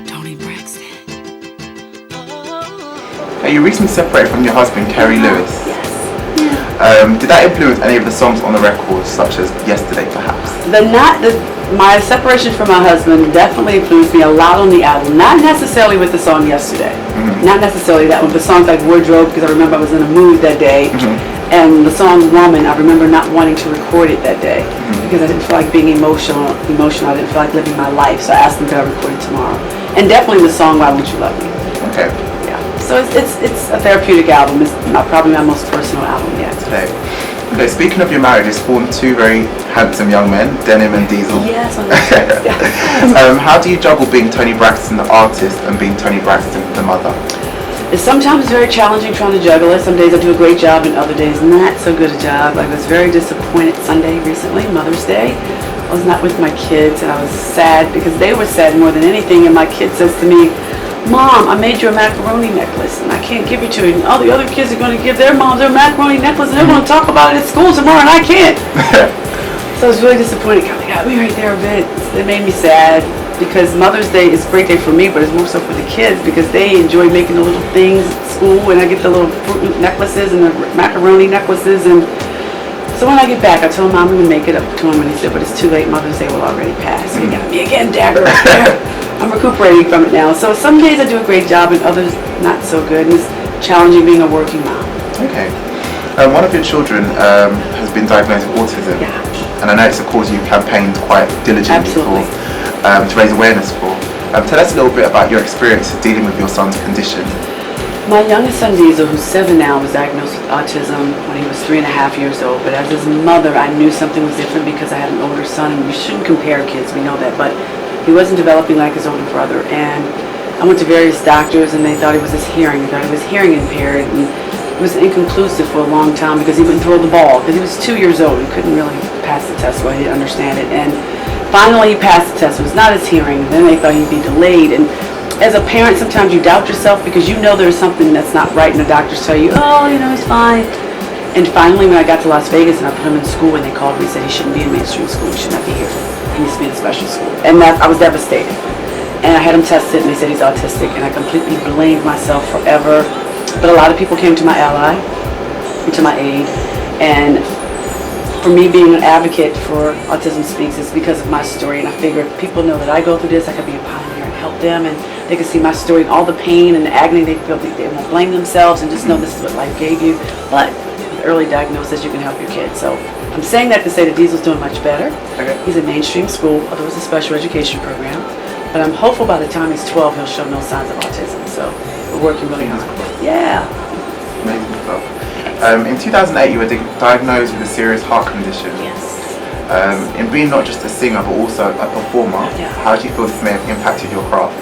Toni Braxton. You recently separated from your husband, Kerry Lewis. Yes. Did that influence any of the songs on the record, such as Yesterday, perhaps? My separation from my husband definitely influenced me a lot on the album. Not necessarily with the song Yesterday. Mm-hmm. Not necessarily that one, but songs like Wardrobe, because I remember I was in a mood that day. Mm-hmm. And the song Woman, I remember not wanting to record it that day because I didn't feel like being emotional. I didn't feel like living my life. So I asked them, could I record it tomorrow? And definitely the song Why Won't You Love Me? Okay. Yeah. So it's a therapeutic album. It's probably my most personal album yet. Okay. Speaking of your marriage, it's spawned two very handsome young men, Denim and Diesel. Yes, I know. How do you juggle being Toni Braxton, the artist, and being Toni Braxton, the mother? It's sometimes very challenging trying to juggle it. Some days I do a great job and other days not so good a job. I was very disappointed Sunday recently, Mother's Day. I was not with my kids and I was sad because they were sad more than anything, and my kid says to me, Mom, I made you a macaroni necklace and I can't give it to you. And all the other kids are going to give their moms their macaroni necklace and they're going to talk about it at school tomorrow and I can't. So I was really disappointed. Kind of got me right there a bit. It made me sad because Mother's Day is a great day for me, but it's more so for the kids because they enjoy making the little things at school, and I get the little fruit necklaces and the macaroni necklaces. And so when I get back, I told Mom I'm going to make it up to him, and he said, but it's too late. Mother's Day will already pass. So he got me again, dagger right there. I'm recuperating from it now. So some days I do a great job and others not so good, and it's challenging being a working mom. Okay. One of your children has been diagnosed with autism. Yeah. And I know it's a cause you campaigned quite diligently for, to raise awareness for. Tell us a little bit about your experience dealing with your son's condition. My youngest son Diesel, who's 7 now, was diagnosed with autism when he was 3.5 years old. But as his mother, I knew something was different because I had an older son, and we shouldn't compare kids, we know that. But he wasn't developing like his older brother. And I went to various doctors, and they thought it was his hearing. They thought he was hearing impaired. And it was inconclusive for a long time because he wouldn't throw the ball. Because he was 2 years old. He couldn't really pass the test, so I didn't understand it. And finally he passed the test. It was not his hearing. Then they thought he'd be delayed. And as a parent, sometimes you doubt yourself because you know there's something that's not right, and the doctors tell you, oh, he's fine. And finally, when I got to Las Vegas and I put him in school, and they called me and said he shouldn't be in mainstream school. He should not be here. He needs to be in special school. And I was devastated. And I had him tested, and they said he's autistic, and I completely blamed myself forever. But a lot of people came to my ally, to my aid, and for me being an advocate for Autism Speaks is because of my story, and I figured if people know that I go through this, I could be a pioneer and help them, and they can see my story and all the pain and the agony they feel. They won't blame themselves and just know this is what life gave you. But with early diagnosis, you can help your kids. So I'm saying that to say that Diesel's doing much better. Okay. He's in mainstream school, although it's a special education program. But I'm hopeful by the time he's 12, he'll show no signs of autism. So we're working really hard. Yeah. Amazing stuff. In 2008, you were diagnosed with a serious heart condition. Yes. In being not just a singer, but also a performer, Yeah. how do you feel this may have impacted your craft?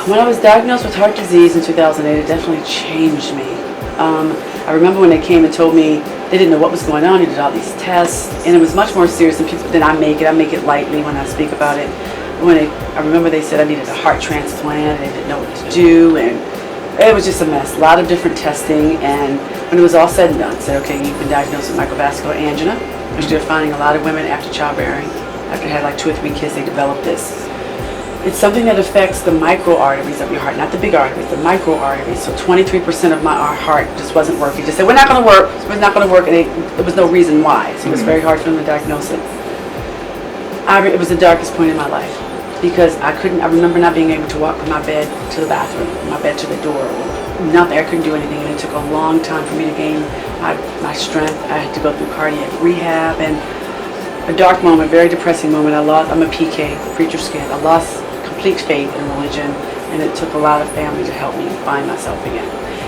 When I was diagnosed with heart disease in 2008, it definitely changed me. I remember when they came and told me they didn't know what was going on. They did all these tests, and it was much more serious than people. Than I make it. I make it lightly when I speak about it. I remember they said I needed a heart transplant, and they didn't know what to do, and it was just a mess. A lot of different testing, and when it was all said and done, said, okay, you've been diagnosed with microvascular angina, which they're finding a lot of women after childbearing. After they had like 2 or 3 kids, they develop this. It's something that affects the micro arteries of your heart, not the big arteries, the micro arteries. So 23% of our heart just wasn't working. Just said, we're not going to work, it's not going to work, and there was no reason why. So it was very hard for them to diagnose it. It was the darkest point in my life because I remember not being able to walk from my bed to the bathroom, my bed to the door, nothing. I couldn't do anything, and it took a long time for me to gain my strength. I had to go through cardiac rehab, and a dark moment, very depressing moment. I'm a PK, preacher's kid. I lost complete faith in religion, and it took a lot of family to help me find myself again.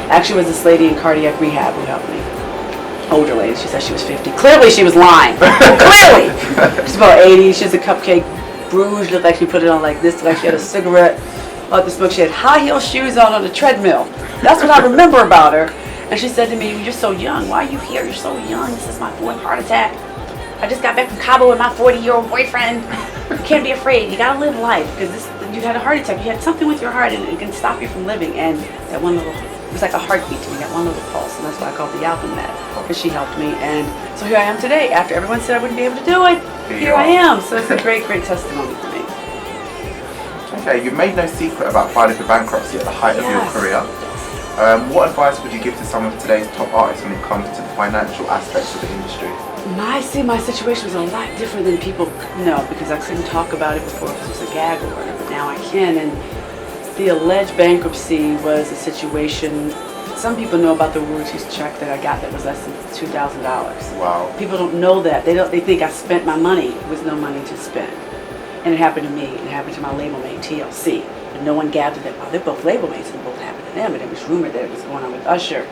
Actually, it was this lady in cardiac rehab who helped me. Older lady, she said she was 50. Clearly she was lying. Clearly! She's about 80, she has a cupcake bruise, looked like she put it on like this, looked like she had a cigarette out the smoke. She had high heel shoes on the treadmill. That's what I remember about her. And she said to me, you're so young, why are you here? You're so young, this is my 4th heart attack. I just got back from Cabo with my 40-year-old boyfriend. You can't be afraid. You gotta live life because you had a heart attack. You had something with your heart, and it can stop you from living. And that one little, it was like a heartbeat to me. That one little pulse, and that's why I called the album that. because she helped me. And so here I am today. After everyone said I wouldn't be able to do it, here I am. So it's a great, great testimony for me. Okay, you made no secret about filing for bankruptcy at the height of your career. What advice would you give to some of today's top artists when it comes to the financial aspects of the industry? My situation was a lot different than people know because I couldn't talk about it before because it was a gag order, but now I can. And the alleged bankruptcy was a situation. Some people know about the royalties check that I got that was less than $2,000. Wow. People don't know that. They think I spent my money. There was no money to spend. And it happened to me. It happened to my label mate, TLC. And no one gathered that, oh, they're both label mates, and it both happened to them. And it was rumored that it was going on with Usher.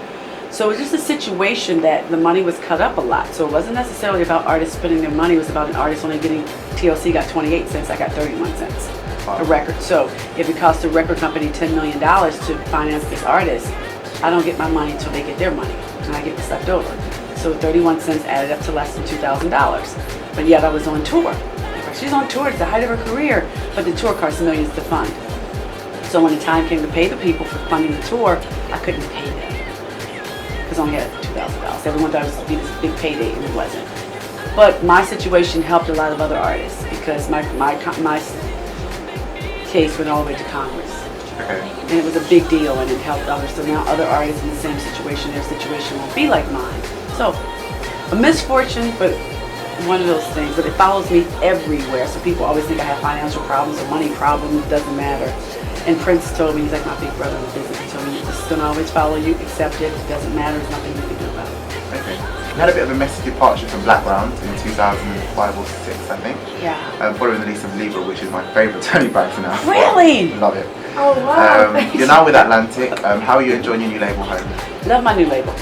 So it was just a situation that the money was cut up a lot. So it wasn't necessarily about artists spending their money. It was about an artist only getting, TLC got 28 cents, I got 31 cents a record. So if it cost a record company $10 million to finance this artist, I don't get my money until they get their money, and I get what's left over. So 31 cents added up to less than $2,000. But yet I was on tour. She's on tour at the height of her career, but the tour costs millions to fund. So when the time came to pay the people for funding the tour, I couldn't pay them because I only had $2,000. Everyone thought it was going to be this big payday, and it wasn't. But my situation helped a lot of other artists because my case went all the way to Congress. Okay. And it was a big deal, and it helped others. So now other artists in the same situation, their situation won't be like mine. So a misfortune, but one of those things. But it follows me everywhere. So people always think I have financial problems or money problems. It doesn't matter. And Prince told me, he's like my big brother in the business. He told me, this is going to always follow you. Accept it. It doesn't matter. There's nothing you can do about it. Okay. You had a bit of a messy departure from Blackground in 2005 or 6, I think. Yeah. Following the release of Libra, which is my favourite Toni Braxton album. Really? Love it. Oh, wow. You're now with Atlantic. How are you enjoying your new label home? Love my new label.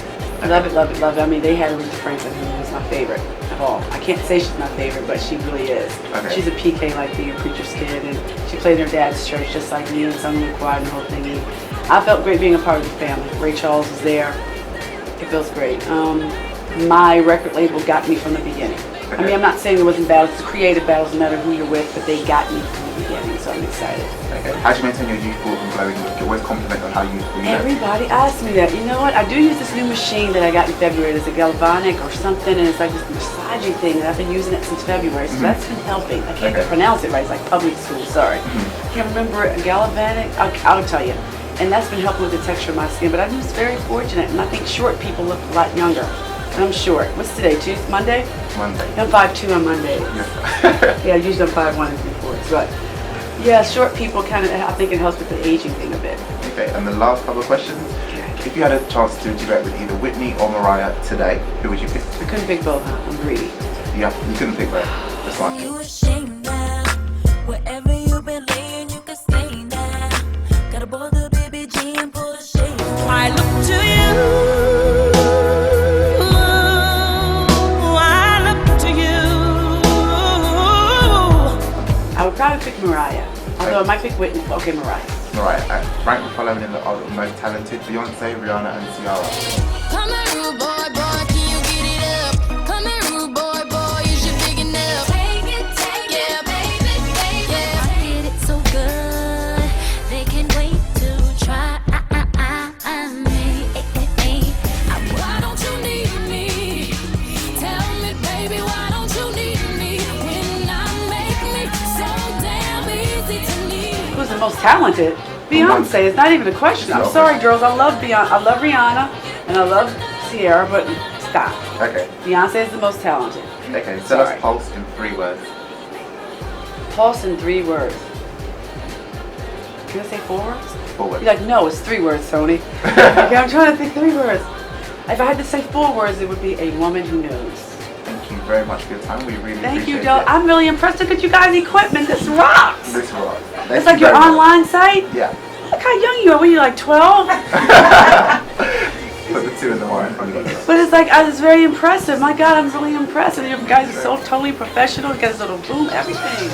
Love it, love it, love it. I mean, they had Aretha Franklin, who was my favorite of all. I can't say she's my favorite, but she really is. Okay. She's a PK like me, a preacher's kid, and she played in her dad's church just like me, and sung in the choir and the whole thingy. I felt great being a part of the family. Ray Charles was there. It feels great. My record label got me from the beginning. Okay. I mean, I'm not saying there wasn't battles. It's creative battles, no matter who you're with, but they got me from the beginning, so I'm excited. Okay. How do you maintain your youthful and glowing look? You always compliment on how youthful you look. Everybody asks me that. You know what? I do use this new machine that I got in February. It's a galvanic or something, and it's like this massaging thing, and I've been using it since February, so that's been helping. I can't even pronounce it right. It's like public school, sorry. I can't remember it. Galvanic? I'll tell you. And that's been helping with the texture of my skin, but I'm just very fortunate, and I think short people look a lot younger. And I'm short. What's today? Tuesday? Monday? Monday. I'm 5'2" on Monday. Yeah, usually I'm 5'1" and 3/4. But yeah, short people kind of, I think it helps with the aging thing a bit. Okay, and the last couple of questions. If you had a chance to duet with either Whitney or Mariah today, who would you pick? I couldn't pick both, huh? I'm greedy. Yeah, you couldn't pick both. That's fine. I look to you. I would probably pick Mariah. Although I might pick Whitney. Okay, Mariah. Alright, rank the following in the order of most talented: Beyonce, Rihanna, and Ciara. Come here, rude boy, boy, can you get it up? Come here, rude boy, boy, is you big enough? Take it, yeah, baby, yeah. I did it so good, they can't wait to try me. Why don't you need me? Tell me, baby, why don't you need me? When I make me so damn easy to need. Who's the most talented? Beyonce. It's not even a question. I'm sorry, girls. I love Beyonce. I love Rihanna, and I love Ciara, but stop. Okay. Beyonce is the most talented. Okay, so let's pulse in 3 words. Pulse in 3 words. Can I say 4 words? 4 words. You're like, no, it's 3 words, Toni. Okay, I'm trying to think 3 words. If I had to say 4 words, it would be a woman who knows. Thank you very much for your time. We really Thank appreciate you, Joe. it. I'm really impressed. Look at you guys' equipment. This rocks. This rocks. It's like your online site? Yeah. Look how young you are. Were you like 12? Put the 2 in the wire in front of you. But it's like, I was very impressive. My God, I'm really impressed. And you guys are so totally professional. You guys little boom, everything.